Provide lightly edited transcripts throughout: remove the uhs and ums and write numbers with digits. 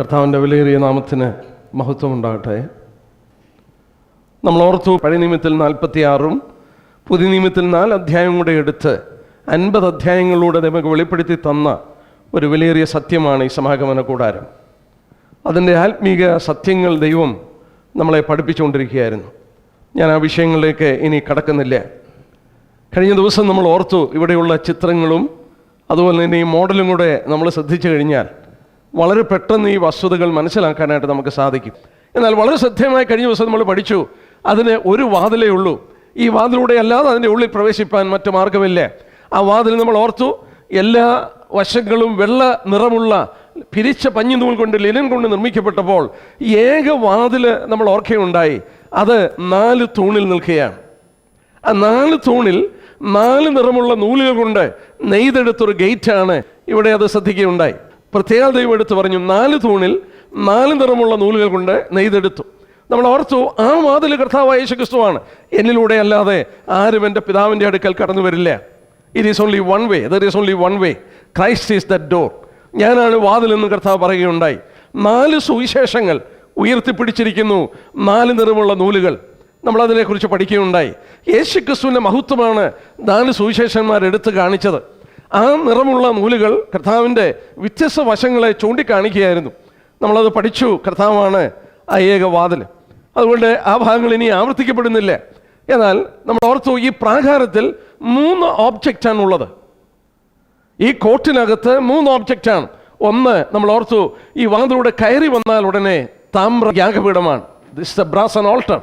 കർത്താവിൻ്റെ വിലയേറിയ നാമത്തിന് മഹത്വമുണ്ടാകട്ടെ. നമ്മൾ ഓർത്തു, പഴയ നിയമത്തിൽ 46 പുതിയ നിയമത്തിൽ 4 അധ്യായം കൂടെ എടുത്ത് 50 അധ്യായങ്ങളിലൂടെ നമുക്ക് വെളിപ്പെടുത്തി തന്ന ഒരു വിലയേറിയ സത്യമാണ് ഈ സമാഗമന കൂടാരം. അതിൻ്റെ ആത്മീക സത്യങ്ങൾ ദൈവം നമ്മളെ പഠിപ്പിച്ചുകൊണ്ടിരിക്കുകയായിരുന്നു. ഞാൻ ആ വിഷയങ്ങളിലേക്ക് ഇനി കടക്കുന്നില്ല. കഴിഞ്ഞ ദിവസം നമ്മൾ ഓർത്തു, ഇവിടെയുള്ള ചിത്രങ്ങളും അതുപോലെ തന്നെ ഈ മോഡലും കൂടെ നമ്മൾ ശ്രദ്ധിച്ചു കഴിഞ്ഞാൽ വളരെ പെട്ടെന്ന് ഈ വസ്തുതകൾ മനസ്സിലാക്കാനായിട്ട് നമുക്ക് സാധിക്കും. എന്നാൽ വളരെ ശ്രദ്ധേയമായി കഴിഞ്ഞ ദിവസം നമ്മൾ പഠിച്ചു, അതിന് ഒരു വാതിലേ ഉള്ളൂ. ഈ വാതിലൂടെ അല്ലാതെ അതിൻ്റെ ഉള്ളിൽ പ്രവേശിപ്പാൻ മറ്റു മാർഗമില്ല. ആ വാതിൽ നമ്മൾ ഓർത്തു, എല്ലാ വശങ്ങളും വെള്ള നിറമുള്ള പിരിച്ച പഞ്ഞിനൂൽ കൊണ്ട്, ലിനൻ കൊണ്ട് നിർമ്മിക്കപ്പെട്ടപ്പോൾ ഏക വാതിൽ നമ്മൾ ഓർക്കുകയുണ്ടായി. അത് 4 തൂണിൽ നിൽക്കുകയാണ്. ആ 4 തൂണിൽ 4 നിറമുള്ള നൂലുകൾ കൊണ്ട് നെയ്തെടുത്തൊരു ഗേറ്റാണ് ഇവിടെ. അത് ശ്രദ്ധിക്കുകയുണ്ടായി. പ്രത്യേക ദൈവം എടുത്ത് പറഞ്ഞു, 4 തൂണിൽ 4 നിറമുള്ള നൂലുകൾ കൊണ്ട് നെയ്തെടുത്തു. നമ്മൾ ഓർത്തു, ആ വാതിൽ കർത്താവായ യേശുക്രിസ്തുവാണ്. എന്നിലൂടെ അല്ലാതെ ആരും എൻ്റെ പിതാവിൻ്റെ അടുക്കൽ കടന്നു വരില്ല. It is only one way, there is only one way, Christ is that door. ഞാനാണ് വാതിലെന്ന് കർത്താവ് പറയുകയുണ്ടായി. 4 സുവിശേഷങ്ങൾ ഉയർത്തിപ്പിടിച്ചിരിക്കുന്നു, 4 നിറമുള്ള നൂലുകൾ. നമ്മളതിനെക്കുറിച്ച് പഠിക്കുകയുണ്ടായി. യേശുക്രിസ്തുവിൻ്റെ മഹത്വമാണ് 4 സുവിശേഷന്മാർ എടുത്ത് കാണിച്ചത്. ആ നിറമുള്ള നൂലുകൾ കർത്താവിൻ്റെ വ്യത്യസ്ത വശങ്ങളെ ചൂണ്ടിക്കാണിക്കുകയായിരുന്നു. നമ്മളത് പഠിച്ചു. കർത്താവാണ് ആ ഏക വാതിൽ. അതുകൊണ്ട് ആ ഭാഗങ്ങൾ ഇനി ആവർത്തിക്കപ്പെടുന്നില്ല. എന്നാൽ നമ്മൾ ഓർത്തു, ഈ പ്രാകാരത്തിൽ 3 ഓബ്ജക്റ്റാണുള്ളത്. ഈ കോട്ടിനകത്ത് 3 ഓബ്ജക്റ്റാണ്. ഒന്ന്, നമ്മൾ ഓർത്തു, ഈ വാതിലൂടെ കയറി വന്നാൽ ഉടനെ താമ്ര യാഗപീഠമാണ്. This the brass and altar.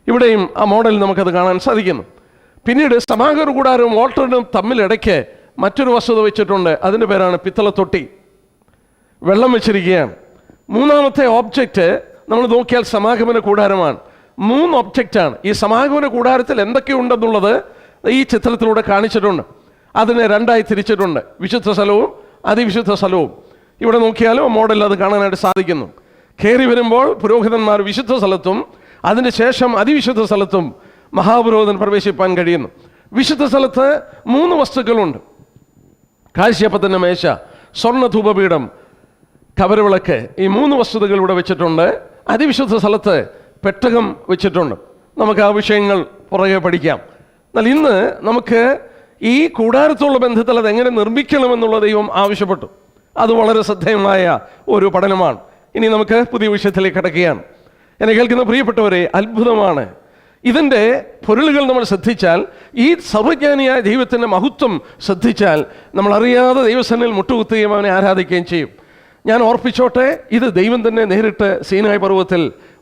ഇവിടെയും ആ മോഡൽ നമുക്കത് കാണാൻ സാധിക്കുന്നു. പിന്നീട് സമാഗമന കൂടാരവും ഓൾട്ടറും തമ്മിലിടയ്ക്ക് മറ്റൊരു വസ്തുത വെച്ചിട്ടുണ്ട്. അതിൻ്റെ പേരാണ് പിത്തള തൊട്ടി. വെള്ളം വെച്ചിരിക്കുകയാണ്. 3ാമത്തെ ഓബ്ജക്റ്റ് നമ്മൾ നോക്കിയാൽ സമാഗമന കൂടാരമാണ്. 3 ഒബ്ജക്റ്റാണ്. ഈ സമാഗമന കൂടാരത്തിൽ എന്തൊക്കെയുണ്ടെന്നുള്ളത് ഈ ചിത്രത്തിലൂടെ കാണിച്ചിട്ടുണ്ട്. അതിനെ 2ആയി തിരിച്ചിട്ടുണ്ട്, വിശുദ്ധ സ്ഥലവും അതിവിശുദ്ധ സ്ഥലവും. ഇവിടെ നോക്കിയാലും മോഡൽ അത് കാണാനായിട്ട് സാധിക്കുന്നു. കയറി വരുമ്പോൾ പുരോഹിതന്മാർ വിശുദ്ധ സ്ഥലത്തും അതിന് ശേഷം അതിവിശുദ്ധ സ്ഥലത്തും മഹാപുരോഹിതൻ പ്രവേശിപ്പാൻ കഴിയുന്നു. വിശുദ്ധ സ്ഥലത്ത് 3 വസ്തുക്കളുണ്ട്. കാഴ്ചയപ്പത്തിൻ്റെ മേശ, സ്വർണ്ണ ധൂപപീഠം, കബരവിളക്ക്. ഈ 3 വസ്തുതകൾ ഇവിടെ വെച്ചിട്ടുണ്ട്. അതിവിശുദ്ധ സ്ഥലത്ത് പെട്ടകം വെച്ചിട്ടുണ്ട്. നമുക്ക് ആ വിഷയങ്ങൾ പുറകെ പഠിക്കാം. എന്നാൽ ഇന്ന് നമുക്ക് ഈ കൂടാരത്തോടുള്ള ബന്ധത്തിൽ അതെങ്ങനെ നിർമ്മിക്കണമെന്നുള്ള ദൈവം ആവശ്യപ്പെട്ടു. അത് വളരെ ശ്രദ്ധേയമായ ഒരു പഠനമാണ്. ഇനി നമുക്ക് പുതിയ വിഷയത്തിലേക്ക് കടക്കുകയാണ്. എന്നെ കേൾക്കുന്ന പ്രിയപ്പെട്ടവരെ, അത്ഭുതമാണ്. ഇതിൻ്റെ പൊരുളുകൾ നമ്മൾ ശ്രദ്ധിച്ചാൽ, ഈ സർവജ്ഞാനിയായ ദൈവത്തിൻ്റെ മഹത്വം ശ്രദ്ധിച്ചാൽ, നമ്മൾ അറിയാതെ ദൈവസന്നിധിയിൽ മുട്ടുകുത്തുകയും അവനെ ആരാധിക്കുകയും ചെയ്യും. ഞാൻ ഓർപ്പിച്ചോട്ടെ, ഇത് ദൈവം തന്നെ നേരിട്ട് സീനായി പർവ്വതത്തിൽ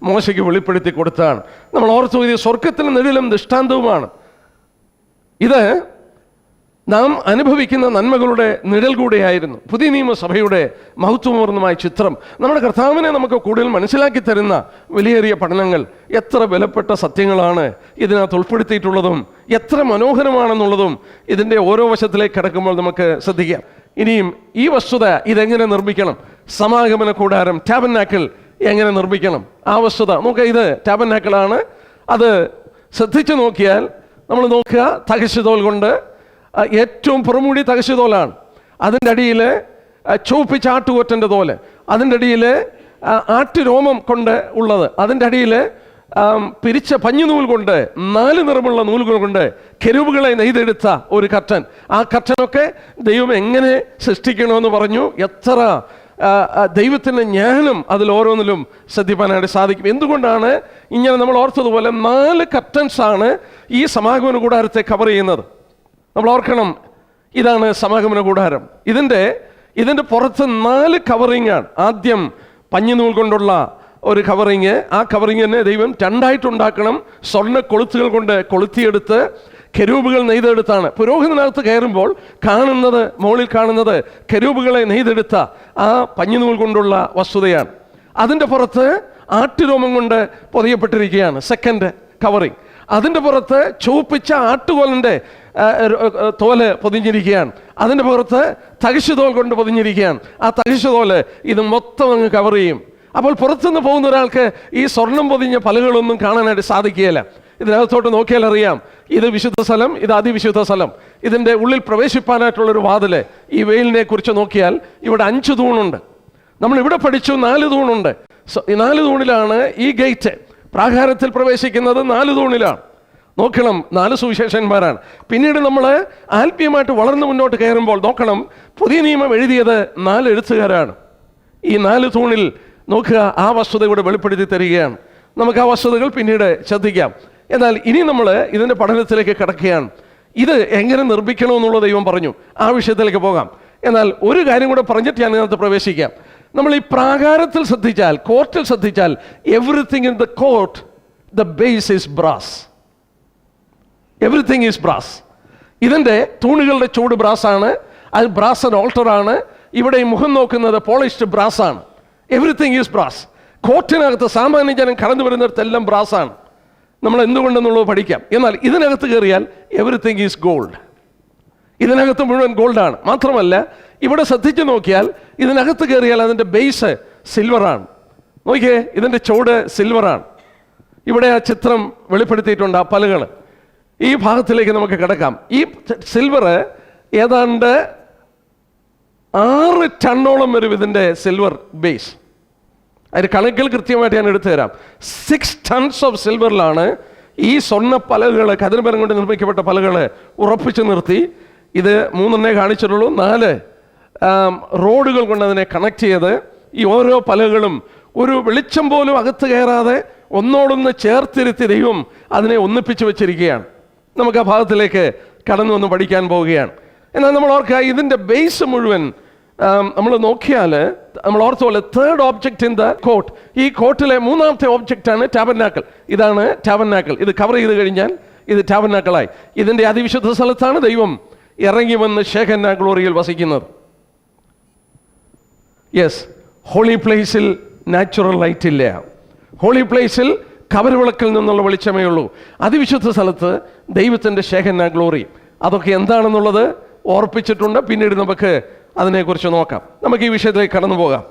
മോശയ്ക്ക് വെളിപ്പെടുത്തി കൊടുത്താണ്. നമ്മൾ ഓർത്തു, ഇത് സ്വർഗത്തിൻ്റെ നിഴലും ദൃഷ്ടാന്തവുമാണ്. ഇത് നാം അനുഭവിക്കുന്ന നന്മകളുടെ നിഴൽ കൂടെയായിരുന്നു. പുതിയ നിയമസഭയുടെ മഹത്വപൂർണ്ണമായ ചിത്രം. നമ്മുടെ കർത്താവിനെ നമുക്ക് കൂടുതൽ മനസ്സിലാക്കി തരുന്ന വിലയേറിയ പഠനങ്ങൾ. എത്ര വിലപ്പെട്ട സത്യങ്ങളാണ് ഇതിനകത്ത് ഉൾപ്പെടുത്തിയിട്ടുള്ളതും എത്ര മനോഹരമാണെന്നുള്ളതും ഇതിൻ്റെ ഓരോ വശത്തിലേക്ക് കിടക്കുമ്പോൾ നമുക്ക് ശ്രദ്ധിക്കാം. ഇനിയും ഈ വസ്തുത, ഇതെങ്ങനെ നിർമ്മിക്കണം, സമാഗമന കൂടാരം, ടാബർനാക്കിൾ എങ്ങനെ നിർമ്മിക്കണം, ആ വസ്തുത നോക്കുക. ഇത് ടാബർനാക്കിളാണ്. അത് ശ്രദ്ധിച്ചു നോക്കിയാൽ, നമ്മൾ നോക്കുക, തകശുതോൽ കൊണ്ട്, ഏറ്റവും പുറമൂടി തകശുതോലാണ്. അതിൻ്റെ അടിയിൽ ചുവപ്പിച്ച ആട്ടുകൊറ്റൻ്റെ തോല്, അതിൻ്റെ അടിയിൽ ആട്ടുരോമം കൊണ്ട് ഉള്ളത്, അതിൻ്റെ അടിയിൽ പിരിച്ച പഞ്ഞുനൂൽ കൊണ്ട്, 4 നിറമുള്ള നൂലുകൾ കൊണ്ട് കെരൂബുകളെ നെയ്തെടുത്ത ഒരു കർട്ടൻ. ആ കർട്ടനൊക്കെ ദൈവം എങ്ങനെ സൃഷ്ടിക്കണമെന്ന് പറഞ്ഞു. എത്ര ദൈവത്തിൻ്റെ ജ്ഞാനം അതിൽ ഓരോന്നിലും ശ്രദ്ധിപ്പാനായിട്ട് സാധിക്കും. എന്തുകൊണ്ടാണ് ഇങ്ങനെ? നമ്മൾ ഓർത്തതുപോലെ 4 കർട്ടൻസാണ് ഈ സമാഗമന കൂടാരത്തെ കവർ ചെയ്യുന്നത്. നമ്മൾ ഓർക്കണം, ഇതാണ് സമാഗമന കൂടാരം. ഇതിൻ്റെ പുറത്ത് 4 കവറിങ് ആണ്. ആദ്യം പഞ്ഞിനൂൽ കൊണ്ടുള്ള ഒരു കവറിങ്. ആ കവറിങ്ങിനെ ദൈവം 2ആയിട്ടുണ്ടാക്കണം. സ്വർണ്ണ കൊളുത്തുകൾ കൊണ്ട് കൊളുത്തിയെടുത്ത് കെരൂബുകൾ നെയ്തെടുത്താണ്. പുരോഹിതനകത്ത് കയറുമ്പോൾ കാണുന്നത്, മുകളിൽ കാണുന്നത് കെരൂബുകളെ നെയ്തെടുത്ത ആ പഞ്ഞിനൂൽ കൊണ്ടുള്ള വസ്തുതയാണ്. അതിൻ്റെ പുറത്ത് ആട്ടുരോമം കൊണ്ട് പൊതിയപ്പെട്ടിരിക്കുകയാണ്, സെക്കൻഡ് കവറിങ്. അതിൻ്റെ പുറത്ത് ചുവപ്പിച്ച ആട്ടുകോലിൻ്റെ തോല് പൊതിഞ്ഞിരിക്കുകയാണ്. അതിൻ്റെ പുറത്ത് തകശുതോൽ കൊണ്ട് പൊതിഞ്ഞിരിക്കുകയാണ്. ആ തകശുതോല് ഇത് മൊത്തം അങ്ങ് കവർ ചെയ്യും. അപ്പോൾ പുറത്തുനിന്ന് പോകുന്ന ഒരാൾക്ക് ഈ സ്വർണം പൊതിഞ്ഞ പലകളൊന്നും കാണാനായിട്ട് സാധിക്കുകയില്ല. ഇതിനകത്തോട്ട് നോക്കിയാൽ അറിയാം, ഇത് വിശുദ്ധ സ്ഥലം, ഇത് അതിവിശുദ്ധ സ്ഥലം. ഇതിൻ്റെ ഉള്ളിൽ പ്രവേശിപ്പാനായിട്ടുള്ളൊരു വാതില്. ഈ വെയിലിനെ കുറിച്ച് നോക്കിയാൽ ഇവിടെ 5 തൂണുണ്ട്. നമ്മളിവിടെ പഠിച്ചു 4 തൂണുണ്ട്. ഈ 4 തൂണിലാണ് ഈ ഗേറ്റ്. പ്രാകാരത്തിൽ പ്രവേശിക്കുന്നത് 4 തൂണിലാണ്. നോക്കണം, 4 സുവിശേഷന്മാരാണ്. പിന്നീട് നമ്മൾ ആത്മീയമായിട്ട് വളർന്നു മുന്നോട്ട് കയറുമ്പോൾ നോക്കണം, പുതിയ നിയമം എഴുതിയത് 4 എഴുത്തുകാരാണ്. ഈ 4 തൂണിൽ നോക്കുക, ആ വസ്തുത ഇവിടെ വെളിപ്പെടുത്തി തരികയാണ്. നമുക്ക് ആ വസ്തുതകൾ പിന്നീട് ശ്രദ്ധിക്കാം. എന്നാൽ ഇനി നമ്മൾ ഇതിൻ്റെ പഠനത്തിലേക്ക് കിടക്കുകയാണ്. ഇത് എങ്ങനെ നിർമ്മിക്കണമെന്നുള്ള ദൈവം പറഞ്ഞു. ആ വിഷയത്തിലേക്ക് പോകാം. എന്നാൽ ഒരു കാര്യം കൂടെ പറഞ്ഞിട്ട് ഞാൻ ഇതിനകത്ത് പ്രവേശിക്കാം. നമ്മൾ ഈ പ്രാകാരത്തിൽ ശ്രദ്ധിച്ചാൽ, കോർട്ടിൽ ശ്രദ്ധിച്ചാൽ, everything in the court, the base is brass. Everything is brass. ഇതിൻ്റെ തൂണുകളുടെ ചൂട് ബ്രാസാണ്. അത് ബ്രാസ് ആൻഡ് ഓൾട്ടറാണ്. ഇവിടെ ഈ മുഖം നോക്കുന്നത് പോളിഷ്ഡ് ബ്രാസാണ്. Everything is brass. കോർട്ടിനകത്ത് സാമാന്യ ജനം കടന്നു വരുന്നിടത്തെല്ലാം ബ്രാസാണ്. നമ്മൾ എന്തുകൊണ്ടെന്നുള്ളത് പഠിക്കാം. എന്നാൽ ഇതിനകത്ത് കയറിയാൽ എവറിത്തിങ് ഈസ് ഗോൾഡ്. ഇതിനകത്ത് മുഴുവൻ ഗോൾഡാണ്. മാത്രമല്ല, ഇവിടെ ശ്രദ്ധിച്ചു നോക്കിയാൽ ഇതിനകത്ത് കയറിയാൽ അതിൻ്റെ ബേസ് സിൽവറാണ്. നോക്കിയേ, ഇതിൻ്റെ ചുവട് സിൽവറാണ്. ഇവിടെ ആ ചിത്രം വെളിപ്പെടുത്തിയിട്ടുണ്ട്, ആ പലകൾ. ഈ ഭാഗത്തിലേക്ക് നമുക്ക് കിടക്കാം. ഈ സിൽവർ ഏതാണ്ട് 6 ടണ്ണോളം വരും ഇതിൻ്റെ സിൽവർ ബേസ്. അതിന് കണക്കുകൾ കൃത്യമായിട്ട് ഞാൻ എടുത്തു തരാം. 6 tons ഓഫ് സിൽവറിലാണ് ഈ സ്വർണ്ണ പലകൾ, കതിർമരം കൊണ്ട് നിർമ്മിക്കപ്പെട്ട പലകൾ ഉറപ്പിച്ചു നിർത്തി. ഇത് 3 കാണിച്ചിട്ടുള്ളൂ. 4 റോഡുകൾ കൊണ്ട് അതിനെ കണക്ട് ചെയ്ത് ഈ ഓരോ പലകളും ഒരു വെളിച്ചം പോലും അകത്ത് കയറാതെ ഒന്നോടൊന്ന് ചേർത്തിരുത്തി ദൈവം അതിനെ ഒന്നിപ്പിച്ച് വെച്ചിരിക്കുകയാണ്. നമുക്ക് ആ ഭാഗത്തിലേക്ക് കടന്നു വന്ന് പഠിക്കാൻ പോവുകയാണ്. എന്നാൽ നമ്മൾ ഓർക്കുക, ഇതിൻ്റെ ബേസ് മുഴുവൻ നമ്മൾ നോക്കിയാൽ നമ്മൾ ഓർത്ത പോലെ third object in the court, ഈ കോർട്ടിലെ 3ാമത്തെ ഓബ്ജക്റ്റാണ് ടാബർനാക്കിൾ. ഇതാണ് ടാബർനാക്കിൾ. ഇത് കവർ ചെയ്ത് കഴിഞ്ഞാൽ ഇത് ടാബർനാക്കിളായി. ഇതിൻ്റെ അതിവിശുദ്ധ സ്ഥലത്താണ് ദൈവം ഇറങ്ങി വന്ന് ഷേഖന്ന ഗ്ലോറിയിൽ വസിക്കുന്നത്. യെസ്, ഹോളി പ്ലേസിൽ നാച്ചുറൽ ലൈറ്റ് ഇല്ല. ഹോളി പ്ലേസിൽ കവരവിളക്കിൽ നിന്നുള്ള വെളിച്ചമേ ഉള്ളൂ. അതിവിശുദ്ധ സ്ഥലത്ത് ദൈവത്തിൻ്റെ ഷേഖന്ന ഗ്ലോറി. അതൊക്കെ എന്താണെന്നുള്ളത് ഓർപ്പിച്ചിട്ടുണ്ട്. പിന്നീട് നമുക്ക് അതിനെക്കുറിച്ച് നോക്കാം. നമുക്ക് ഈ വിഷയത്തിലേക്ക് കടന്നു പോകാം.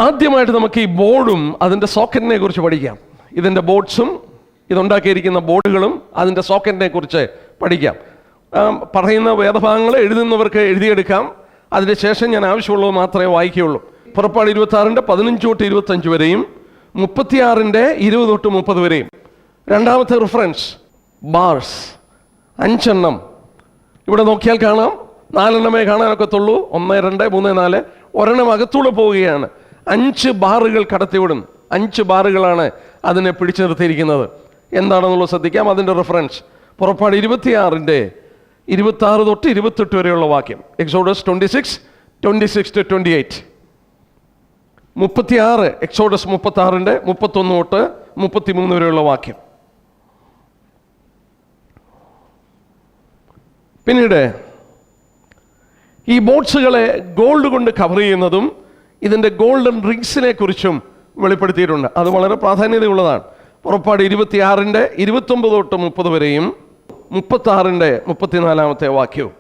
ആദ്യമായിട്ട് നമുക്ക് ഈ ബോർഡും അതിൻ്റെ സോക്കറ്റിനെ കുറിച്ച് പഠിക്കാം. ഇതിൻ്റെ ബോർഡ്സും ഇതുണ്ടാക്കിയിരിക്കുന്ന ബോർഡുകളും അതിൻ്റെ സോക്കറ്റിനെ കുറിച്ച് പഠിക്കാം. പറയുന്ന വേദഭാഗങ്ങൾ എഴുതുന്നവർക്ക് എഴുതിയെടുക്കാം. അതിന് ശേഷം ഞാൻ ആവശ്യമുള്ളത് മാത്രമേ വായിക്കുകയുള്ളൂ. പുറപ്പാട് 26-ന്റെ 15 തൊട്ട് 25 വരെയും 36-ന്റെ 20 തൊട്ട് 30 വരെയും. രണ്ടാമത്തെ റിഫറൻസ് ബാർസ് 5 എണ്ണം. ഇവിടെ നോക്കിയാൽ കാണാം, 4 എണ്ണമേ കാണാനൊക്കത്തുള്ളൂ. 1, 2, 3, 4. ഒരെണ്ണം അകത്തൂടെ പോവുകയാണ്. 5 ബാറുകൾ കടത്തിവിടുന്നു. 5 ബാറുകളാണ് അതിനെ പിടിച്ചു നിർത്തിയിരിക്കുന്നത്. എന്താണെന്നുള്ളത് ശ്രദ്ധിക്കാം. അതിൻ്റെ റെഫറൻസ് പുറപ്പാട് 26-ന്റെ 26 തൊട്ട് 28 വരെയുള്ള വാക്യം. എക്സോഡസ് 26-28. 36 എക്സോഡസ് 36-ന്റെ 31 തൊട്ട് 33 വരെയുള്ള വാക്യം. പിന്നീട് ഈ ബോട്ട്സുകളെ ഗോൾഡ് കൊണ്ട് കവർ ചെയ്യുന്നതും ഇതിൻ്റെ ഗോൾഡൻ റിങ്സിനെ കുറിച്ചും വെളിപ്പെടുത്തിയിട്ടുണ്ട്. അത് വളരെ പ്രാധാന്യതയുള്ളതാണ്. പുറപ്പാട് 26-ന്റെ 29 തൊട്ട് 30 വരെയും 36-ന്റെ 34-ാമത്തെ വാക്യവും.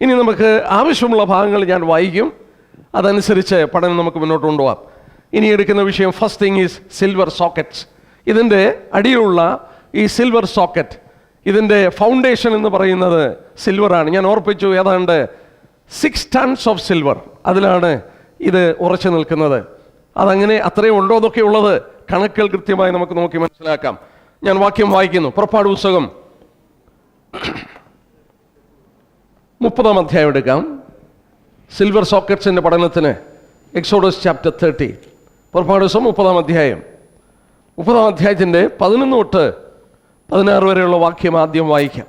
ഇനി നമുക്ക് ആവശ്യമുള്ള ഭാഗങ്ങൾ ഞാൻ വായിക്കും. അതനുസരിച്ച് പഠനം നമുക്ക് മുന്നോട്ട് കൊണ്ടുപോകാം. ഇനി എടുക്കുന്ന വിഷയം first thing is silver sockets. ഇതിൻ്റെ അടിയിലുള്ള ഈ സിൽവർ സോക്കറ്റ്, ഇതിൻ്റെ ഫൗണ്ടേഷൻ എന്ന് പറയുന്നത് സിൽവറാണ്. ഞാൻ ഓർപ്പിച്ചു, ഏതാണ്ട് 6 tons ഓഫ് സിൽവർ അതിലാണ് ഇത് ഉറച്ചു നിൽക്കുന്നത്. അതങ്ങനെ അത്രയും ഉണ്ടോ എന്നൊക്കെ ഉള്ളത് കണക്കുകൾ കൃത്യമായി നമുക്ക് നോക്കി മനസ്സിലാക്കാം. ഞാൻ വാക്യം വായിക്കുന്നു. പുറപ്പാട് പുസ്തകം 30-ാം അധ്യായം എടുക്കാം. സിൽവർ സോക്കറ്റ്സിൻ്റെ പഠനത്തിന് എക്സോഡസ് ചാപ്റ്റർ 30. പുറപ്പാട് പുസ്തകം 30-ാം അധ്യായം. 30-ാം അധ്യായത്തിൻ്റെ 11 തൊട്ട് 16 വരെയുള്ള വാക്യം ആദ്യം വായിക്കാം.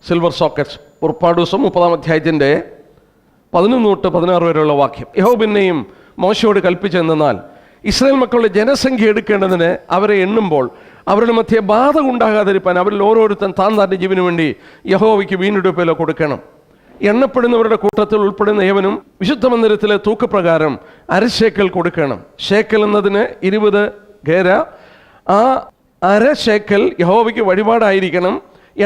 സിൽവർ സോക്കറ്റ്സ് പുറപ്പാട് പുസ്തകം 30-ാം അധ്യായത്തിൻ്റെ 11 തൊട്ട് 16 വരെയുള്ള വാക്യം. യഹോവ പിന്നെയും മോശയോട് കൽപ്പിച്ചെന്നാൽ, ഇസ്രായേൽ മക്കളുടെ ജനസംഖ്യ എടുക്കേണ്ടതിന് അവരെ എണ്ണുമ്പോൾ അവരുടെ മധ്യേ ബാധ ഉണ്ടാകാതിരിപ്പാൻ അവരിൽ ഓരോരുത്തൻ താൻ ജീവന് വേണ്ടി യഹോവയ്ക്ക് വീണ്ടെടുപ്പില കൊടുക്കണം. എണ്ണപ്പെടുന്നവരുടെ കൂട്ടത്തിൽ ഉൾപ്പെടുന്ന ഏവനും വിശുദ്ധ മന്ദിരത്തിലെ തൂക്കപ്രകാരം 1/2 ശേക്കൽ കൊടുക്കണം. ശേക്കൽ എന്നതിന് 20 ഗേര. ആ 1/2 ശേക്കൽ യഹോവയ്ക്ക് വഴിപാടായിരിക്കണം.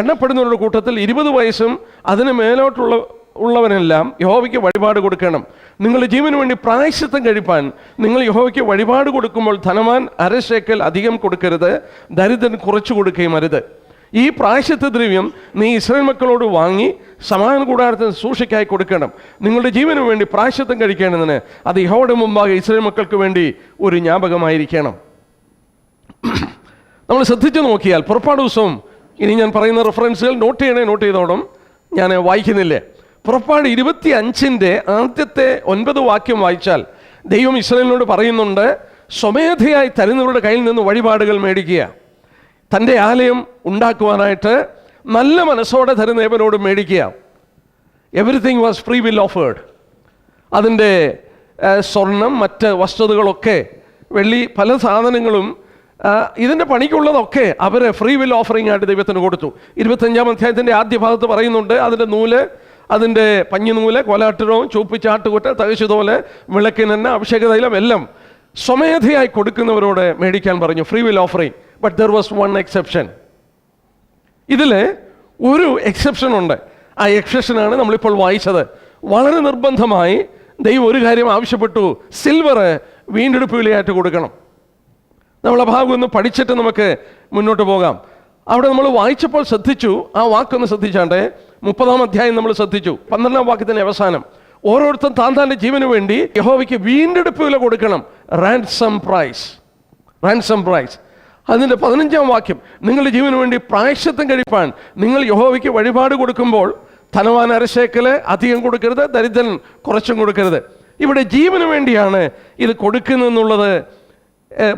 എണ്ണപ്പെടുന്നവരുടെ കൂട്ടത്തിൽ 20 വയസ്സും അതിന് മേലോട്ടുള്ളവനെല്ലാം യഹോവയ്ക്ക് വഴിപാട് കൊടുക്കണം. നിങ്ങളുടെ ജീവന് വേണ്ടി പ്രായശ്ചിത്തം കഴിപ്പാൻ നിങ്ങൾ യഹോവയ്ക്ക് വഴിപാട് കൊടുക്കുമ്പോൾ ധനവാൻ 1/2 ശേക്കൽ അധികം കൊടുക്കരുത്, ദരിദ്രൻ കുറച്ചു കൊടുക്കുകയും അരുത്. ഈ പ്രായശ്ചിത്ത ദ്രവ്യം നീ ഇസ്രായേൽ മക്കളോട് വാങ്ങി സമാഗമന കൂടാരത്തിന് ശുശ്രൂഷയ്ക്കായി കൊടുക്കണം. നിങ്ങളുടെ ജീവന് വേണ്ടി പ്രായശ്ചിത്തം കഴിക്കേണ്ടതിന് അത് യഹോവയുടെ മുമ്പാകെ ഇസ്രായേൽ മക്കൾക്ക് വേണ്ടി ഒരു ജ്ഞാപകമായിരിക്കണം. നമ്മൾ ശ്രദ്ധിച്ചു നോക്കിയാൽ പുറപ്പാട് ദിവസവും, ഇനി ഞാൻ പറയുന്ന റെഫറൻസുകൾ നോട്ട് ചെയ്തോണം, ഞാൻ വായിക്കുന്നില്ലേ. പുറപ്പാട് 25 ആദ്യത്തെ 9 വാക്യം വായിച്ചാൽ ദൈവം ഇസ്രായേലിനോട് പറയുന്നുണ്ട്, സ്വമേധയായി തരുന്നവരുടെ കയ്യിൽ നിന്ന് വഴിപാടുകൾ മേടിക്കുക, തൻ്റെ ആലയം ഉണ്ടാക്കുവാനായിട്ട് നല്ല മനസ്സോടെ തരുന്നവനോട് മേടിക്കുക. Everything was free will offered. അതിൻ്റെ സ്വർണം, മറ്റ് വസ്തുതകളൊക്കെ, വെള്ളി, പല സാധനങ്ങളും ഇതിൻ്റെ പണിക്കുള്ളതൊക്കെ അവർ ഫ്രീ വിൽ ഓഫറിംഗ് ആയിട്ട് ദൈവത്തിന് കൊടുത്തു. 25-ാം അധ്യായത്തിൻ്റെ ആദ്യ ഭാഗത്ത് പറയുന്നുണ്ട്, അതിൻ്റെ നൂല്, അതിൻ്റെ പഞ്ഞിനൂല്, കോലാട്ടിടവും ചൂപ്പിച്ചാട്ടുകുറ്റ, തകശുതോല്, വിളക്കിനെണ്ണ, അഭിഷേകതൈലം എല്ലാം സ്വമേധയായി കൊടുക്കുന്നവരോട് മേടിക്കാൻ പറഞ്ഞു, free will offering. But there was one exception. ഇതിൽ ഒരു എക്സെപ്ഷൻ ഉണ്ട്. ആ എക്സെപ്ഷനാണ് നമ്മളിപ്പോൾ വായിച്ചത്. വളരെ നിർബന്ധമായി ദൈവം ഒരു കാര്യം ആവശ്യപ്പെട്ടു, സിൽവർ വീണ്ടെടുപ്പ് വിലയായിട്ട് കൊടുക്കണം. നമ്മൾ ആ ഭാഗം ഒന്ന് പഠിച്ചിട്ട് നമുക്ക് മുന്നോട്ട് പോകാം. അവിടെ നമ്മൾ വായിച്ചപ്പോൾ ശ്രദ്ധിച്ചു, ആ വാക്കൊന്ന് ശ്രദ്ധിച്ചാണ്ട് 30-ാം അധ്യായം നമ്മൾ ശ്രദ്ധിച്ചു. 12-ാം വാക്യത്തിൻ്റെ അവസാനം, ഓരോരുത്തരും താൻ്റെ ജീവന് വേണ്ടി യഹോവയ്ക്ക് വീണ്ടെടുപ്പ് വില കൊടുക്കണം, റാൻസം പ്രൈസ്. അതിൻ്റെ 15-ാം വാക്യം, നിങ്ങളുടെ ജീവന് വേണ്ടി പ്രായശ്ചിത്തം കഴിപ്പാൻ നിങ്ങൾ യഹോവയ്ക്ക് വഴിപാട് കൊടുക്കുമ്പോൾ ധനവാൻ അരശേക്കല് അധികം കൊടുക്കരുത്, ദരിദ്രൻ കുറച്ചും കൊടുക്കരുത്. ഇവിടെ ജീവന് വേണ്ടിയാണ് ഇത് കൊടുക്കുന്നതെന്നുള്ളത്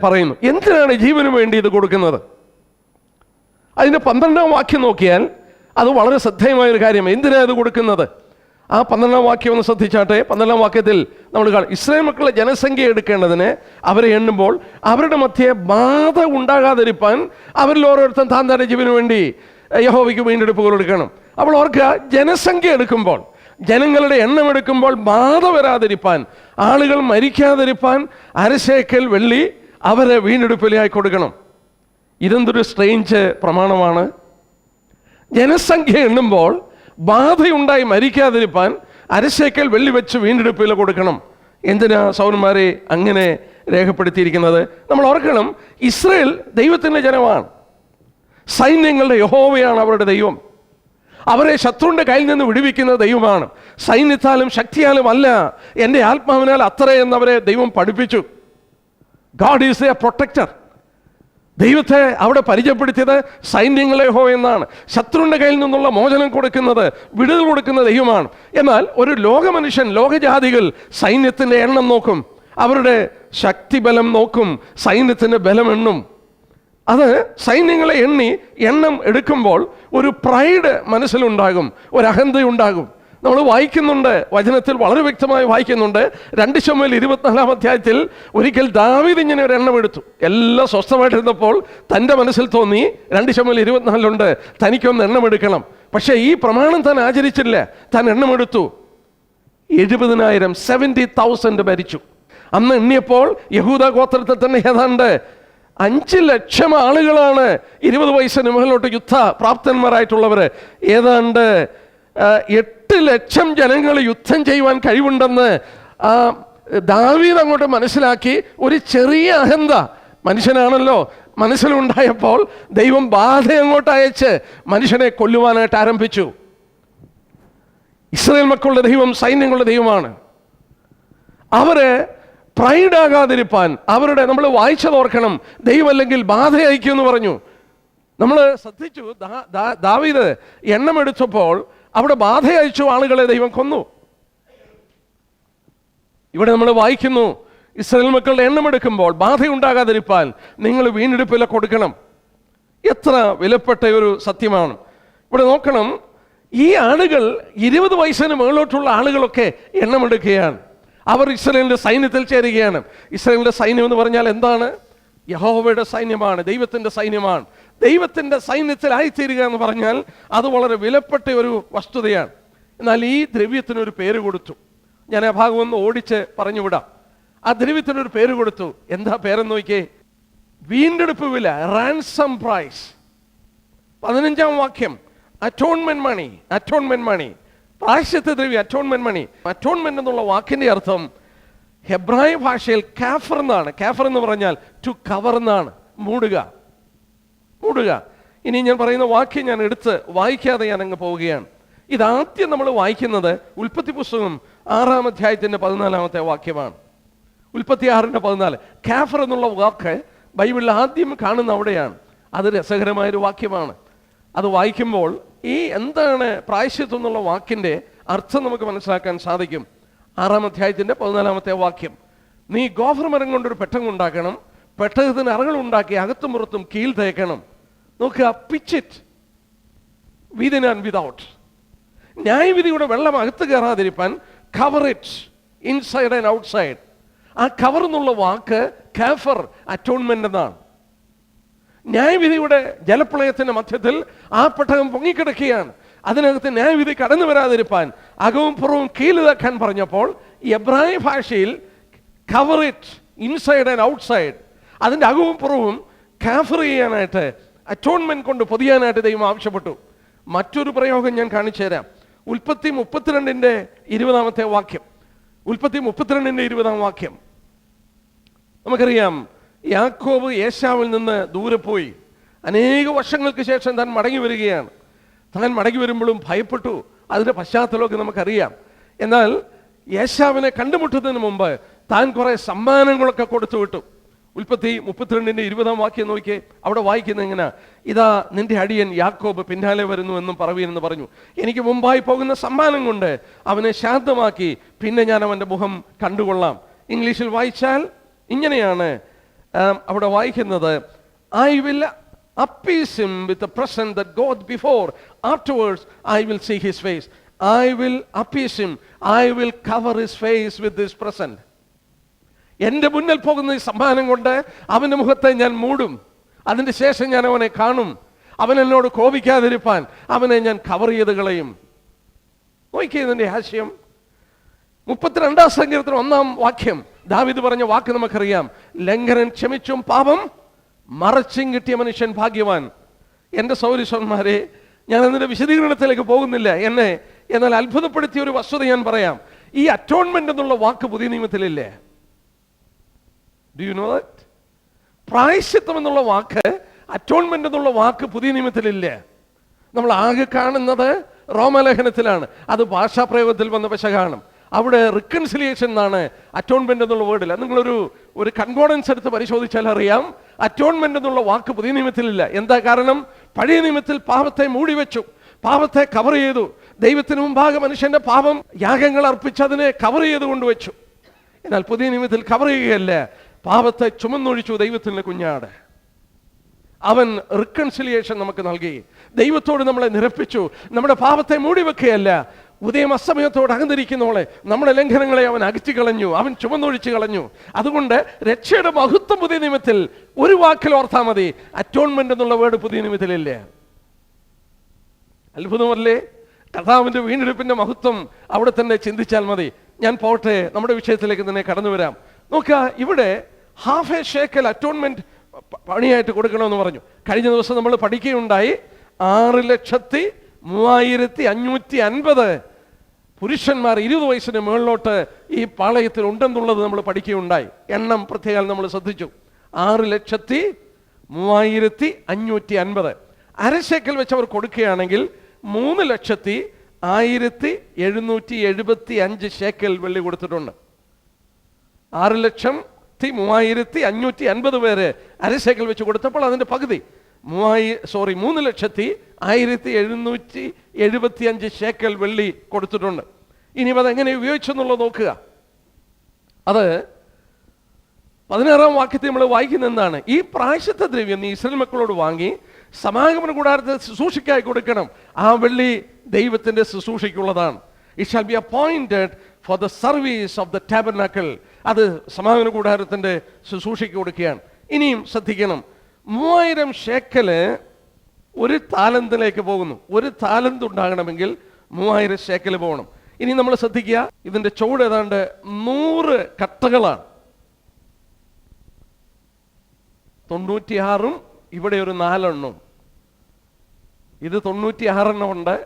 പറയുന്നു. എന്തിനാണ് ജീവന് വേണ്ടി ഇത് കൊടുക്കുന്നത്? അതിൻ്റെ 12-ാം വാക്യം നോക്കിയാൽ അത് വളരെ ശ്രദ്ധേയമായൊരു കാര്യമാണ്. എന്തിനാണ് ഇത് കൊടുക്കുന്നത്? ആ 12-ാം വാക്യം ഒന്ന് ശ്രദ്ധിച്ചാട്ടെ. 12-ാം വാക്യത്തിൽ നമ്മൾ കാണും, ഇസ്രായേൽ മക്കളുടെ ജനസംഖ്യ എടുക്കേണ്ടതിന് അവരെ എണ്ണുമ്പോൾ അവരുടെ മധ്യേ ബാധ ഉണ്ടാകാതിരിപ്പാൻ അവരിൽ ഓരോരുത്തരും താൻ്റെ ജീവന് വേണ്ടി യഹോവയ്ക്ക് വീണ്ടെടുപ്പുകൾ എടുക്കണം. അപ്പോൾ അവർക്ക് ജനസംഖ്യ എടുക്കുമ്പോൾ, ജനങ്ങളുടെ എണ്ണം എടുക്കുമ്പോൾ ബാധ വരാതിരിപ്പാൻ, ആളുകൾ മരിക്കാതിരിപ്പാൻ അരശേക്കൽ വെള്ളി അവരെ വീണ്ടെടുപ്പിലായി കൊടുക്കണം. ഇതെന്തൊരു സ്ട്രേഞ്ച് പ്രമാണമാണ്. ജനസംഖ്യ എണ്ണുമ്പോൾ ബാധയുണ്ടായി മരിക്കാതിരിപ്പാൻ അരശേക്കൽ വെള്ളി വെച്ച് വീണ്ടെടുപ്പിൽ കൊടുക്കണം. എന്തിനാ സൗരന്മാരെ അങ്ങനെ രേഖപ്പെടുത്തിയിരിക്കുന്നത്? നമ്മൾ ഓർക്കണം, ഇസ്രായേൽ ദൈവത്തിൻ്റെ ജനമാണ്. സൈന്യങ്ങളുടെ യഹോവയാണ് അവരുടെ ദൈവം. അവരെ ശത്രുവിൻ്റെ കയ്യിൽ നിന്ന് വിടുവിക്കുന്ന ദൈവമാണ്. സൈന്യത്താലും ശക്തിയാലും അല്ല, എൻ്റെ ആത്മാവിനാൽ അത്രയെന്നവരെ ദൈവം പഠിപ്പിച്ചു. God is a protector. ദൈവത്തെ അവിടെ പരിചയപ്പെടുത്തിയത് സൈന്യങ്ങളെ യഹോവ എന്നാണ്. ശത്രുവിൻ്റെ കയ്യിൽ നിന്നുള്ള മോചനം കൊടുക്കുന്നത്, വിടുതൽ കൊടുക്കുന്ന ദൈവമാണ്. എന്നാൽ ഒരു ലോകമനുഷ്യൻ, ലോകജാതികൾ സൈന്യത്തിൻ്റെ എണ്ണം നോക്കും, അവരുടെ ശക്തിബലം നോക്കും, സൈന്യത്തിൻ്റെ ബലം എണ്ണും. അത് സൈന്യങ്ങളെ എണ്ണം എടുക്കുമ്പോൾ ഒരു പ്രൈഡ് മനസ്സിലുണ്ടാകും, ഒരു അഹന്തയുണ്ടാകും. നമ്മൾ വായിക്കുന്നുണ്ട്, വചനത്തിൽ വളരെ വ്യക്തമായി വായിക്കുന്നുണ്ട്. 2 ശമൂവേൽ 24-ാം അധ്യായത്തിൽ ഒരിക്കൽ ദാവീദ് ഇങ്ങനെ ഒരു എണ്ണം എടുത്തു. എല്ലാം സ്വസ്ഥമായിട്ടിരുന്നപ്പോൾ തൻ്റെ മനസ്സിൽ തോന്നി, 2 ശമൂവേൽ 24 തനിക്കൊന്ന് എണ്ണം എടുക്കണം. പക്ഷേ ഈ പ്രമാണം താൻ ആചരിച്ചില്ല. താൻ എണ്ണമെടുത്തു. 70,000 70,000 മരിച്ചു. അന്ന് എണ്ണിയപ്പോൾ യഹൂദ ഗോത്രത്തിൽ തന്നെ ഏതാണ്ട് 5 ലക്ഷം ആളുകളാണ് 20 വയസ്സിന് മുകളിലോട്ട് യുദ്ധ പ്രാപ്തന്മാരായിട്ടുള്ളവർ. ഏതാണ്ട് 8 ലക്ഷം ജനങ്ങൾ യുദ്ധം ചെയ്യുവാൻ കഴിവുണ്ടെന്ന് ദാവീദ് അങ്ങോട്ട് മനസ്സിലാക്കി. ഒരു ചെറിയ അഹന്ത മനുഷ്യനാണല്ലോ മനസ്സിലുണ്ടായപ്പോൾ ദൈവം ബാധ അങ്ങോട്ട് അയച്ച് മനുഷ്യനെ കൊല്ലുവാനായിട്ട് ആരംഭിച്ചു. ഇസ്രായേൽ മക്കളുടെ ദൈവം സൈന്യങ്ങളുടെ ദൈവമാണ്. അവരെ പ്രൈഡാകാതിരിപ്പാൻ അവരുടെ, നമ്മൾ വായിച്ചതോർക്കണം, ദൈവം അല്ലെങ്കിൽ ബാധ അയക്കുമെന്ന് പറഞ്ഞു. നമ്മൾ ശ്രദ്ധിച്ചു, ദാവീദ് എണ്ണമെടുത്തപ്പോൾ അവിടെ ബാധ അയച്ചു, ആളുകളെ ദൈവം കൊന്നു. ഇവിടെ നമ്മൾ വായിക്കുന്നു, ഇസ്രായേൽ മക്കളുടെ എണ്ണമെടുക്കുമ്പോൾ ബാധയുണ്ടാകാതിരിപ്പാൻ നിങ്ങൾ വീണ്ടെടുപ്പില കൊടുക്കണം. എത്ര വിലപ്പെട്ട ഒരു സത്യമാണ്. ഇവിടെ നോക്കണം, ഈ ആളുകൾ 20 വയസ്സിന് മുകളിലോട്ടുള്ള ആളുകളൊക്കെ എണ്ണമെടുക്കുകയാണ്. അവർ ഇസ്രായേലിൻ്റെ സൈന്യത്തിൽ ചേരുകയാണ്. ഇസ്രായേലിൻ്റെ സൈന്യം എന്ന് പറഞ്ഞാൽ എന്താണ്? യഹോവയുടെ സൈന്യമാണ്, ദൈവത്തിൻ്റെ സൈന്യമാണ്. ദൈവത്തിൻ്റെ സൈന്യത്തിലായിത്തീരുക എന്ന് പറഞ്ഞാൽ അത് വളരെ വിലപ്പെട്ട ഒരു വസ്തുതയാണ്. എന്നാൽ ഈ ദ്രവ്യത്തിനൊരു പേര് കൊടുത്തു. ഞാൻ ആ ഭാഗം ഒന്ന് ഓടിച്ച് പറഞ്ഞുവിടാം. ആ ദ്രവ്യത്തിനൊരു പേര് കൊടുത്തു. എന്താ പേരെന്ന് നോക്കിയേ? വീണ്ടെടുപ്പ് വില, റാൻസം പ്രൈസ്. 15-ാം വാക്യം, അറ്റോൺമെന്റ് മണി. അറ്റോൺമെന്റ് മണി, പ്രായശ്ചിത്ത ദ്രവ്യം, അറ്റോൺമെന്റ് മണി. അറ്റോൺമെന്റ് എന്നുള്ള വാക്കിന്റെ അർത്ഥം ഹെബ്രായ ഭാഷയിൽ കാഫർ എന്നാണ്. കാഫർ എന്ന് പറഞ്ഞാൽ ടു കവർ എന്നാണ്, മൂടുക. ഇനി ഞാൻ പറയുന്ന വാക്യം ഞാൻ എടുത്ത് വായിക്കാതെ ഞാൻ അങ്ങ് പോവുകയാണ്. ഇതാദ്യം നമ്മൾ വായിക്കുന്നത് ഉൽപ്പത്തി പുസ്തകം 6-ാം അധ്യായത്തിൻ്റെ 14-ാമത്തെ വാക്യമാണ്. ഉൽപ്പത്തി 6:14. കാഫർ എന്നുള്ള വാക്ക് ബൈബിളിൽ ആദ്യം കാണുന്ന അവിടെയാണ്. അത് രസകരമായൊരു വാക്യമാണ്. അത് വായിക്കുമ്പോൾ ഈ എന്താണ് പ്രായശ്ചിത്തം എന്നുള്ള വാക്കിൻ്റെ അർത്ഥം നമുക്ക് മനസ്സിലാക്കാൻ സാധിക്കും. 6-ാം അധ്യായത്തിൻ്റെ 14-ാമത്തെ വാക്യം, നീ ഗോഫർ മരം കൊണ്ടൊരു പെട്ടകം ഉണ്ടാക്കണം, പെട്ടകത്തിന് അറകൾ ഉണ്ടാക്കി അകത്തും പുറത്തും കീൽ തേക്കണം. നോക്കുക, pitch it within and without. ന്യായവിധിയുടെ വെള്ളം അകത്ത് കയറാതിരിപ്പാൻ cover it inside and outside. ആ കവർ എന്നുള്ള വാക്ക് കാഫർ, അറ്റോൺമെന്റ് എന്നാണ്. ന്യായവിധിയുടെ ജലപ്രളയത്തിന്റെ മധ്യത്തിൽ ആ പെട്ടകം പൊങ്ങിക്കിടക്കുകയാണ്. അതിനകത്ത് ന്യായവിധി കടന്നു വരാതിരിപ്പാൻ അകവും പുറവും കീഴിലാക്കാൻ പറഞ്ഞപ്പോൾ എബ്രായ ഭാഷയിൽ cover it inside and outside, അതിൻ്റെ അകവും പുറവും കാഫർ ചെയ്യാനായിട്ട്, അറ്റോൺമെന്റ് കൊണ്ട് പൊതിയാനായിട്ട് ദൈവം ആവശ്യപ്പെട്ടു. മറ്റൊരു പ്രയോഗം ഞാൻ കാണിച്ചു തരാം. ഉൽപ്പത്തി 32:20 വാക്യം. ഉൽപ്പത്തി 32:20 വാക്യം. നമുക്കറിയാം, യാക്കോബ് ഏശാവിൽ നിന്ന് ദൂരെ പോയി അനേക വർഷങ്ങൾക്ക് ശേഷം താൻ മടങ്ങി വരികയാണ്. താൻ മടങ്ങി വരുമ്പോഴും ഭയപ്പെട്ടു. അതിൻ്റെ പശ്ചാത്തലമൊക്കെ നമുക്കറിയാം. എന്നാൽ ഏശാവിനെ കണ്ടുമുട്ടുന്നതിന് മുമ്പ് താൻ കുറെ സമ്മാനങ്ങളൊക്കെ കൊടുത്തു വിട്ടു. ഉൽപ്പത്തി 32:20 വാക്യം നോക്കിയേ. അവിടെ വായിക്കുന്നത് എങ്ങനെ? ഇതാ നിന്റെ അടിയൻ യാക്കോബ് പിന്നാലെ വരുന്നു എന്നും പറവീനെന്ന് പറഞ്ഞു. എനിക്ക് മുമ്പായി പോകുന്ന സമ്മാനം കൊണ്ട് അവനെ ശാന്തമാക്കി, പിന്നെ ഞാൻ അവൻ്റെ മുഖം കണ്ടുകൊള്ളാം. ഇംഗ്ലീഷിൽ വായിച്ചാൽ ഇങ്ങനെയാണ് അവിടെ വായിക്കുന്നത്, I will appease him with the present that goeth before, afterwards I will see his face. I will appease him, I will cover his face with this present. എൻ്റെ മുന്നിൽ പോകുന്ന ഈ സമ്മാനം കൊണ്ട് അവൻ്റെ മുഖത്തെ ഞാൻ മൂടും. അതിൻ്റെ ശേഷം ഞാൻ അവനെ കാണും. അവൻ എന്നോട് കോപിക്കാതിരിപ്പാൻ അവനെ ഞാൻ കവർ ചെയ്ത് കളയും. നോക്കിയതിൻ്റെ ആശയം. 32-ാം സങ്കീർത്തനം 1-ാം വാക്യം ദാവീദ് പറഞ്ഞ വാക്ക് നമുക്കറിയാം, ലംഘനം ക്ഷമിച്ചും പാപം മറച്ചും കിട്ടിയ മനുഷ്യൻ ഭാഗ്യവാൻ. എൻ്റെ സൗരസ്വന്മാരെ, ഞാൻ അതിൻ്റെ വിശദീകരണത്തിലേക്ക് പോകുന്നില്ല. എന്നാൽ അത്ഭുതപ്പെടുത്തിയ ഒരു വസ്തുത ഞാൻ പറയാം. ഈ അറ്റോൺമെന്റ് എന്നുള്ള വാക്ക് പുതിയ നിയമത്തിലില്ലേ? Do you know that? പ്രായശ്ചിത്തം എന്നുള്ള വാക്ക്, അറ്റോൺമെന്റ് എന്നുള്ള വാക്ക് പുതിയ നിയമത്തിലില്ലേ? നമ്മൾ ആകെ കാണുന്നത് റോമലേഖനത്തിലാണ്. അത് ഭാഷാപ്രയോഗത്തിൽ വന്ന വശ കാണും. അവിടെ റിക്കൺസിലിയേഷൻ എന്നാണ് അറ്റോൺമെന്റ് എന്നുള്ള വേർഡിൽ. നിങ്ങളൊരു കൺകോർഡൻസ് എടുത്ത് പരിശോധിച്ചാൽ അറിയാം, അറ്റോൺമെന്റ് എന്നുള്ള വാക്ക് പുതിയ നിയമത്തിലില്ല. എന്താ കാരണം? പഴയ നിയമത്തിൽ പാപത്തെ മൂടിവെച്ചു, പാപത്തെ കവർ ചെയ്തു. ദൈവത്തിന് മുമ്പാകെ മനുഷ്യന്റെ പാപം യാഗങ്ങൾ അർപ്പിച്ച് അതിനെ കവർ ചെയ്ത് കൊണ്ടുവച്ചു. എന്നാൽ പുതിയ നിയമത്തിൽ കവർ ചെയ്യുകയല്ല, പാപത്തെ ചുമന്നൊഴിച്ചു ദൈവത്തിൻ്റെ കുഞ്ഞാട്. അവൻ റിക്കൺസിലിയേഷൻ നമുക്ക് നൽകി. ദൈവത്തോട് നമ്മളെ നിരപ്പിച്ചു. നമ്മുടെ പാപത്തെ മൂടിവെക്കുകയല്ല, ഉദയം അസ്തമയത്തോട് അകന്നിരിക്കുന്നവളെ നമ്മുടെ ലംഘനങ്ങളെ അവൻ അകറ്റി കളഞ്ഞു, അവൻ ചുമന്നൊഴിച്ചു കളഞ്ഞു. അതുകൊണ്ട് രക്ഷയുടെ മഹത്വം പുതിയ നിയമത്തിൽ ഒരു വാക്കിൽ ഓർത്താൽ മതി, അറ്റോൺമെന്റ് എന്നുള്ള വേർഡ് പുതിയ നിയമത്തിലില്ല. അത്ഭുതമല്ലേ? കർത്താവിന്റെ വീണ്ടെടുപ്പിന്റെ മഹത്വം അവിടെ തന്നെ ചിന്തിച്ചാൽ മതി. ഞാൻ പോട്ടെ, നമ്മുടെ വിഷയത്തിലേക്ക് തന്നെ കടന്നു വരാം. നോക്കുക, ഇവിടെ ഹാഫ് എ ഷേക്കൽ അറ്റോൺമെന്റ് പണിയായിട്ട് കൊടുക്കണമെന്ന് പറഞ്ഞു. കഴിഞ്ഞ ദിവസം നമ്മൾ പഠിക്കുകയുണ്ടായി, 6,35,550 പുരുഷന്മാർ 20 വയസ്സിന് മുകളിലോട്ട് ഈ പാളയത്തിൽ ഉണ്ടെന്നുള്ളത് നമ്മൾ പഠിക്കുകയുണ്ടായി. എണ്ണം പ്രത്യേകം നമ്മൾ ശ്രദ്ധിച്ചു. 6,35,550 അരശേക്കൽ വെച്ച് അവർ കൊടുക്കുകയാണെങ്കിൽ 3,01,775 ഷേക്കൽ വെള്ളി കൊടുത്തിട്ടുണ്ട്. 6,35,550 പേര് അരശേക്കൽ വെച്ച് കൊടുത്തപ്പോൾ അതിന്റെ പകുതി 3,01,775 ഷേക്കൽ വെള്ളി കൊടുത്തിട്ടുണ്ട്. ഇനി അതെങ്ങനെ ഉപയോഗിച്ചെന്നുള്ളത് നോക്കുക. അത് 16-ാം വാക്യത്തിൽ നമ്മൾ വായിക്കുന്ന എന്താണ്? ഈ പ്രായശ്ചിത്ത ദ്രവ്യം നീ ഇസ്രായേൽ മക്കളോട് വാങ്ങി സമാഗമന കൂടാരത്തിൽ ശുശ്രൂഷയ്ക്കായി കൊടുക്കണം. ആ വെള്ളി ദൈവത്തിന്റെ ശുശ്രൂഷയ്ക്കുള്ളതാണ്. It shall be appointed for the service of the tabernacle. അത് സമാഗമന കൂടാരത്തിന്റെ ശുശ്രൂഷയ്ക്ക് കൊടുക്കുകയാണ്. ഇനിയും ശ്രദ്ധിക്കണം, 3000 ഷേക്കല് ഒരു താലന്തിലേക്ക് പോകുന്നു. ഒരു താലന്ത് ഉണ്ടാകണമെങ്കിൽ 3000 ഷേക്കല് പോകണം. ഇനി നമ്മൾ ശ്രദ്ധിക്കുക, ഇതിന്റെ ചുവട് ഏതാണ്ട് 100 കട്ടകളാണ്. 96ഉം ഇവിടെ ഒരു 4 എണ്ണവും. ഇത് 96 എണ്ണം ഉണ്ട്,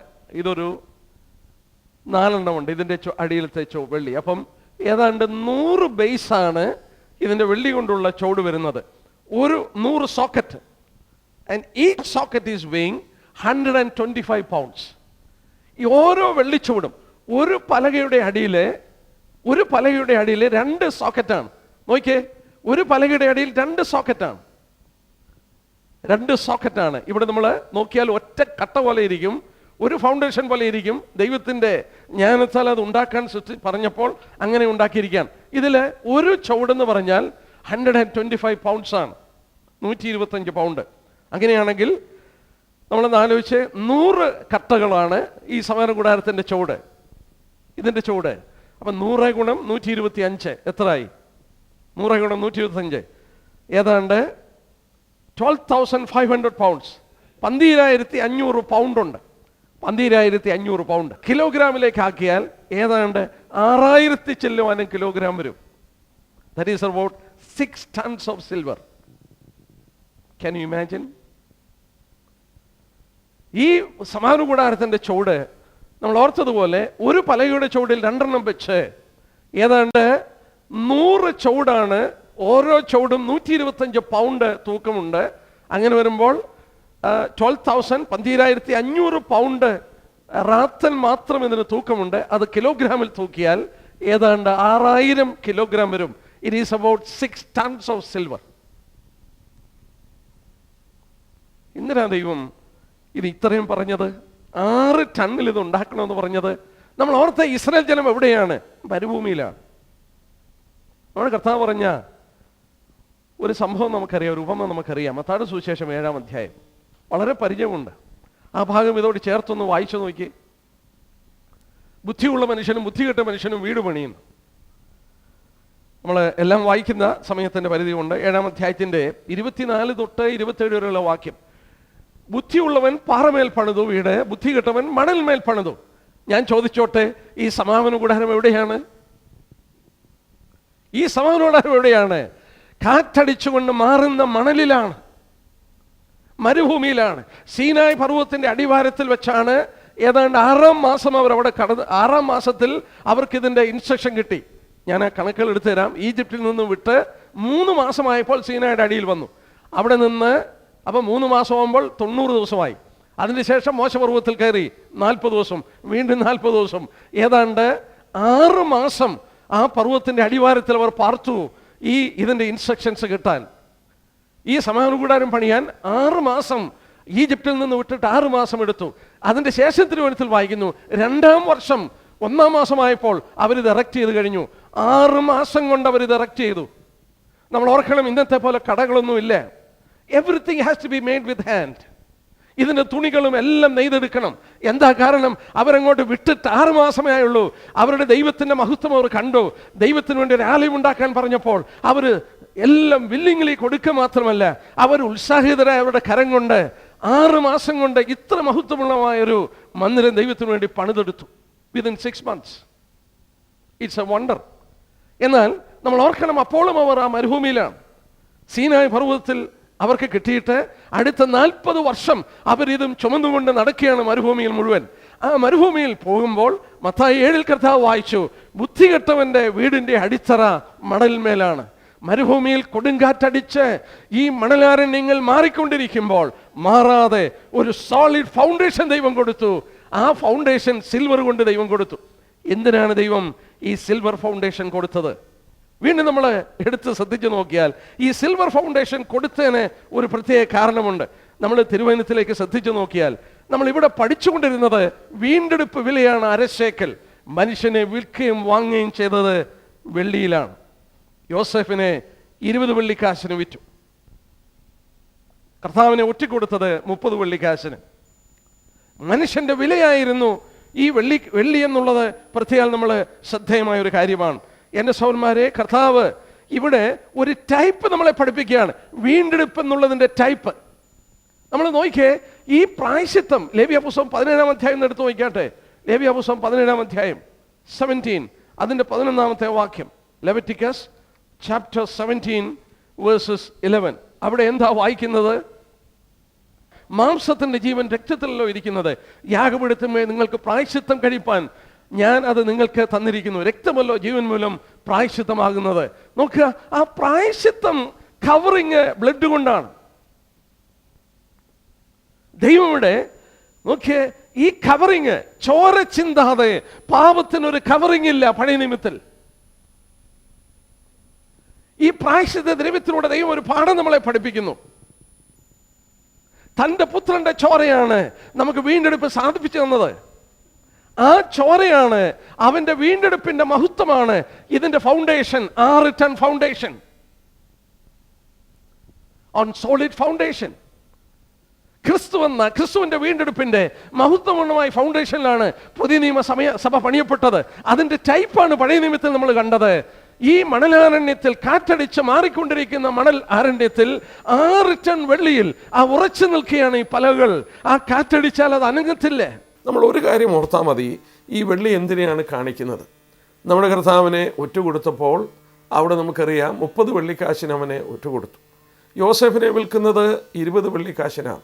ഇതൊരു 4 എണ്ണമുണ്ട് ഇതിന്റെ അടിയിലത്തെ വെള്ളി. അപ്പം ഏതാണ്ട് 100 ബേസാണ് ഇതിന്റെ വെള്ളി കൊണ്ടുള്ള ചുവട് വരുന്നത്. ഒരു 100 socket, And each socket is weighing 125 pounds. ഈ ഓരോ വെള്ളിച്ചൂടും ഒരു പലകയുടെ അടിയിൽ 2 സോക്കറ്റാണ്. നോക്കിയേ, ഒരു പലകയുടെ അടിയിൽ 2 സോക്കറ്റാണ്. 2 സോക്കറ്റാണ്. ഇവിടെ നമ്മൾ നോക്കിയാൽ ഒറ്റ കട്ട പോലെ ഇരിക്കും, ഒരു ഫൗണ്ടേഷൻ പോലെ ഇരിക്കും. ദൈവത്തിൻ്റെ ജ്ഞാനത്താൽ അത് ഉണ്ടാക്കാൻ പറഞ്ഞപ്പോൾ അങ്ങനെ ഉണ്ടാക്കിയിരിക്കുകയാണ്. ഇതിൽ ഒരു ചുവടെന്ന് പറഞ്ഞാൽ 125 പൗണ്ട്സ് ആണ്, 125 പൗണ്ട്. അങ്ങനെയാണെങ്കിൽ നമ്മളൊന്ന് ആലോചിച്ച്, 100 കട്ടകളാണ് ഈ സമാഗമന കൂടാരത്തിൻ്റെ ചുവട്, ഇതിൻ്റെ ചുവട്. അപ്പം 100 ഗുണം 125 എത്രയായി? 100 ഗുണം 125 ഏതാണ്ട് 12,500 പൗണ്ട്സ്. 12,500 പൗണ്ട് ഉണ്ട്. 12,500 പൗണ്ട് കിലോഗ്രാമിലേക്ക് ആക്കിയാൽ ഏതാണ്ട് 6,000 ചില്ലുവാനും കിലോഗ്രാം വരും. That is about 6 tons of silver. Can you imagine? ഈ സമാഗമന കൂടാരത്തിൻ്റെ ചുവട് നമ്മൾ ഓർത്തതുപോലെ ഒരു പലകയുടെ ചുവടിൽ 2 എണ്ണം വെച്ച് ഏതാണ്ട് 100 ചുവടാണ്. ഓരോ ചുവടും 125 പൗണ്ട് തൂക്കമുണ്ട്. അങ്ങനെ വരുമ്പോൾ 12,500 പൗണ്ട് റാത്തൽ മാത്രം ഇതിന് തൂക്കമുണ്ട്. അത് കിലോഗ്രാമിൽ തൂക്കിയാൽ ഏതാണ്ട് 6,000 കിലോഗ്രാം വരും. It is about 6 tons of silver. എന്തിനാ ദൈവം ഇത് ഇത്രയും പറഞ്ഞത്? 6 ടണ്ണിൽ ഇത് ഉണ്ടാക്കണമെന്ന് പറഞ്ഞത്. നമ്മൾ ഓർത്ത ഇസ്രായേൽ ജനം എവിടെയാണ്? മരുഭൂമിയിലാണ്. നമ്മുടെ കർത്താവ് പറഞ്ഞ ഒരു സംഭവം നമുക്കറിയാം, ഒരു ഉപമ നമുക്കറിയാം. മത്തായിയുടെ സുവിശേഷം 7-ാം അധ്യായം. വളരെ പരിചയമുണ്ട്. ആ ഭാഗം ഇതോട് ചേർത്തൊന്ന് വായിച്ചു നോക്കി. ബുദ്ധിയുള്ള മനുഷ്യനും ബുദ്ധികെട്ട മനുഷ്യനും വീട് പണിയുന്നു. നമ്മൾ എല്ലാം വായിക്കുന്ന സമയത്തിൻ്റെ പരിധി കൊണ്ട് 7-ാം അധ്യായത്തിൻ്റെ 24 തൊട്ട് 27 വരെയുള്ള വാക്യം. ബുദ്ധിയുള്ളവൻ പാറമേൽ പണിതു വീട്, ബുദ്ധികെട്ടവൻ മണൽമേൽ പണിതു. ഞാൻ ചോദിച്ചോട്ടെ, ഈ സമാഗമന കൂടാരം എവിടെയാണ്? ഈ സമാഗമന കൂടാരം എവിടെയാണ്? കാറ്റടിച്ചുകൊണ്ട് മാറുന്ന മണലിലാണ്, മരുഭൂമിയിലാണ്. സീനായ് പർവ്വതത്തിന്റെ അടിവാരത്തിൽ വെച്ചാണ് ഏതാണ്ട് 6-ാം മാസം അവർ അവിടെ കടന്ന്. 6-ാം മാസത്തിൽ അവർക്ക് ഇതിന്റെ ഇൻസ്ട്രക്ഷൻ കിട്ടി. ഞാൻ ആ കണക്കുകൾ എടുത്തു തരാം. ഈജിപ്തിൽ നിന്ന് വിട്ട് 3 മാസമായപ്പോൾ സീനായുടെ അടിയിൽ വന്നു. അവിടെ നിന്ന് അപ്പം 3 മാസമാകുമ്പോൾ 90 ദിവസമായി. അതിനുശേഷം മോശപർവ്വതത്തിൽ കയറി 40 ദിവസം, വീണ്ടും 40 ദിവസം, ഏതാണ്ട് 6 മാസം ആ പർവ്വതത്തിന്റെ അടിവാരത്തിൽ അവർ പാർത്തു. ഇതിന്റെ ഇൻസ്ട്രക്ഷൻസ് കിട്ടാൻ, ഈ സമാഗമന കൂടാരം പണിയാൻ 6 മാസം, ഈജിപ്തിൽ നിന്ന് വിട്ടിട്ട് 6 മാസം എടുത്തു. അതിന്റെ ശേഷം തിരുവചനത്തിൽ വായിക്കുന്നു, 2-ാം വർഷം 1-ാം മാസമായപ്പോൾ അവരിത് എറക്റ്റ് ചെയ്ത് കഴിഞ്ഞു. 6 മാസം കൊണ്ട് അവരിത് എറക്റ്റ് ചെയ്തു. നമ്മൾ ഓർക്കണം, ഇന്നത്തെ പോലെ കടകളൊന്നുമില്ല. Everything has to be made with hand. ഇതിന്റെ തുണികളും എല്ലാം നെയ്തെടുക്കണം. എന്താ കാരണം? അവരങ്ങോട്ട് വിട്ടിട്ട് 6 മാസമേ ആയുള്ളൂ. അവരുടെ ദൈവത്തിന്റെ മഹത്വം അവർ കണ്ടു. ദൈവത്തിന് വേണ്ടി ഒരു ആലയം ഉണ്ടാക്കാൻ പറഞ്ഞപ്പോൾ അവർ എല്ലാം വില്ലിംഗ്ലി കൊടുക്കുക മാത്രമല്ല, അവർ ഉത്സാഹിതരായ അവരുടെ കരം കൊണ്ട് 6 മാസം കൊണ്ട് ഇത്ര മഹത്വമുള്ളമായൊരു മന്ദിരം ദൈവത്തിന് വേണ്ടി പണിതെടുത്തു. Within 6 months. It's a wonder. എന്നാൽ നമ്മൾ ഓർക്കണം, അപ്പോഴും അവർ ആ മരുഭൂമിയിലാണ്. സീനായ് പർവ്വതത്തിൽ അവർക്ക് കിട്ടിയിട്ട് അടുത്ത 40 വർഷം അവരിതും ചുമന്നുകൊണ്ട് നടക്കുകയാണ് മരുഭൂമിയിൽ മുഴുവൻ. ആ മരുഭൂമിയിൽ പോകുമ്പോൾ മത്തായി 7-ൽ കർത്താവ് വായിച്ചു, ബുദ്ധികെട്ടവന്റെ വീടിന്റെ അടിത്തറ മണൽമേലാണ്. മരുഭൂമിയിൽ കൊടുങ്കാറ്റടിച്ച് ഈ മണലാരണ്യങ്ങൾ മാറിക്കൊണ്ടിരിക്കുമ്പോൾ മാറാതെ ഒരു സോളിഡ് ഫൗണ്ടേഷൻ ദൈവം കൊടുത്തു. ആ ഫൗണ്ടേഷൻ സിൽവർ കൊണ്ട് ദൈവം കൊടുത്തു. എന്തിനാണ് ദൈവം ഈ സിൽവർ ഫൗണ്ടേഷൻ കൊടുത്തത്? വീണ്ടും നമ്മൾ എടുത്ത് ശ്രദ്ധിച്ചു നോക്കിയാൽ ഈ സിൽവർ ഫൗണ്ടേഷൻ കൊടുത്തതിന് ഒരു പ്രത്യേക കാരണമുണ്ട്. നമ്മൾ തിരുവചനത്തിലേക്ക് ശ്രദ്ധിച്ചു നോക്കിയാൽ നമ്മൾ ഇവിടെ പഠിച്ചുകൊണ്ടിരുന്നത് വീണ്ടെടുപ്പ് വിലയാണ് 1/2 ശേക്കൽ. മനുഷ്യനെ വിൽക്കുകയും വാങ്ങുകയും ചെയ്തത് വെള്ളിയിലാണ്. യോസെഫിനെ 20 വെള്ളിക്കാശിന് വിറ്റു. കർത്താവിനെ ഒറ്റിക്കൊടുത്തത് 30 വെള്ളിക്കാശിന്. മനുഷ്യന്റെ വിലയായിരുന്നു ഈ വെള്ളി എന്നുള്ളത് പ്രത്യേകം നമ്മൾ ശ്രദ്ധേയമായ ഒരു കാര്യമാണ്. എൻ്റെ സഹോദരന്മാരെ, കർത്താവ് ഇവിടെ ഒരു ടൈപ്പ് നമ്മളെ പഠിപ്പിക്കുകയാണ്. വീണ്ടെടുപ്പ് എന്നുള്ളതിൻ്റെ ടൈപ്പ് നമ്മൾ നോക്കിയേ. ഈ പ്രായശ്ചിത്തം ലേവ്യാപുസ്തകം 17-ാം അധ്യായം എടുത്ത് നോക്കിയാട്ടെ. ലേവ്യാപുസ്തകം 17-ാം അധ്യായം 17 അതിൻ്റെ 11-ാമത്തെ വാക്യം. Leviticus chapter 17 versus 11. അവിടെ എന്താ വായിക്കുന്നത്? മാംസത്തിന്റെ ജീവൻ രക്തത്തിലല്ലോ ഇരിക്കുന്നത്. യാഗപീഠത്തിന്മേൽ നിങ്ങൾക്ക് പ്രായശ്ചിത്തം കഴിപ്പാൻ ഞാൻ അത് നിങ്ങൾക്ക് തന്നിരിക്കുന്നു. രക്തമല്ലോ ജീവൻ മൂലം പ്രായശ്ചിത്തമാകുന്നത്. നോക്കുക, ആ പ്രായശ്ചിത്തം കവറിങ് ബ്ലഡ് കൊണ്ടാണ്. ദൈവയുടെ നോക്കിയേ, ഈ കവറിങ്, ചോര ചിന്താതെ പാപത്തിനൊരു കവറിങ് ഇല്ല പഴയ നിയമത്തിൽ. ഈ പ്രായശ്ചിത്ത ദ്രവ്യത്തിലൂടെ ദൈവം ഒരു പാഠം നമ്മളെ പഠിപ്പിക്കുന്നു. തൻ്റെ പുത്രന്റെ ചോരയാണ് നമുക്ക് വീണ്ടെടുപ്പ് സാധിപ്പിച്ചു തന്നത്. ആ ചോരയാണ്, അവന്റെ വീണ്ടെടുപ്പിന്റെ മഹത്വമാണ് ഇതിന്റെ ഫൗണ്ടേഷൻ. ആ written foundation, on solid foundation. ക്രിസ്തുവിന്റെ വീണ്ടെടുപ്പിന്റെ മഹത്വപൂർണ്ണമായ ഫൗണ്ടേഷനിലാണ് പുതിയ നിയമ സഭ പണിയപ്പെട്ടത്. അതിന്റെ ടൈപ്പാണ് പഴയ നിയമത്തിൽ നമ്മൾ കണ്ടത്. ഈ മണലാരണ്യത്തിൽ, കാറ്റടിച്ച് മാറിക്കൊണ്ടിരിക്കുന്ന മണൽ ആരണ്യത്തിൽ, ആ റിട്ടൺ വെള്ളിയിൽ ആ ഉറച്ചു നിൽക്കുകയാണ് ഈ പലകൾ. ആ കാറ്റടിച്ചാൽ അത് അനങ്ങത്തില്ല. നമ്മൾ ഒരു കാര്യം ഓർത്താൽ മതി, ഈ വെള്ളി എന്തിനെയാണ് കാണിക്കുന്നത്? നമ്മുടെ കർത്താവിനെ ഒറ്റുകൊടുത്തപ്പോൾ അവിടെ നമുക്കറിയാം 30 വെള്ളിക്കാശിന് അവനെ ഒറ്റുകൊടുത്തു. യോസേഫിനെ വിൽക്കുന്നത് 20 വെള്ളിക്കാശിനാണ്.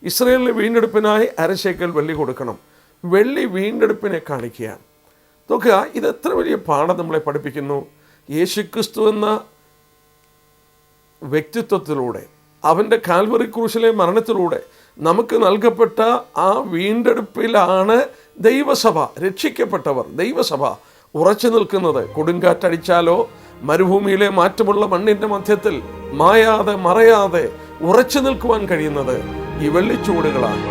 ഇസ്രായേലിലെ വീണ്ടെടുപ്പിനായി 1/2 ശേക്കൽ വെള്ളി കൊടുക്കണം. വെള്ളി വീണ്ടെടുപ്പിനെ കാണിക്കുകയാണ്. നോക്കുക, ഇത് എത്ര വലിയ പാഠം നമ്മളെ പഠിപ്പിക്കുന്നു. യേശുക്രിസ്തു എന്ന വ്യക്തിത്വത്തിലൂടെ, അവൻ്റെ കാൽവറി ക്രൂശിലെ മരണത്തിലൂടെ നമുക്ക് നൽകപ്പെട്ട ആ വീണ്ടെടുപ്പിലാണ് ദൈവസഭ, രക്ഷിക്കപ്പെട്ടവർ, ദൈവസഭ ഉറച്ചു നിൽക്കുന്നത്. കൊടുങ്കാറ്റടിച്ചാലോ മരുഭൂമിയിലെ മാറ്റമുള്ള മണ്ണിൻ്റെ മധ്യത്തിൽ മായാതെ മറയാതെ ഉറച്ചു നിൽക്കുവാൻ കഴിയുന്നത് ഈ വെള്ളിച്ചൂടുകളാണ്.